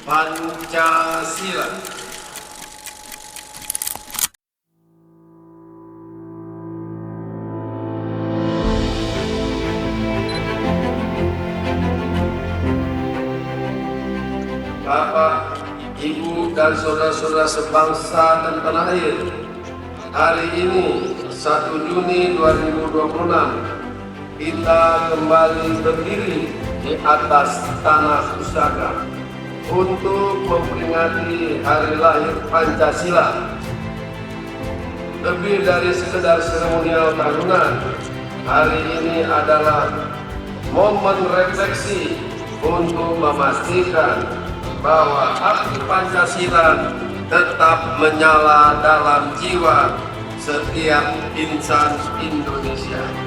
Pancasila. Bapak, Ibu, dan saudara-saudara sebangsa dan tanah air, hari ini 1 Juni 2026 kita kembali berdiri di atas tanah pusaka untuk memperingati hari lahir Pancasila. Lebih dari sekedar seremonial tahunan, hari ini adalah momen refleksi untuk memastikan bahwa api Pancasila tetap menyala dalam jiwa setiap insan Indonesia.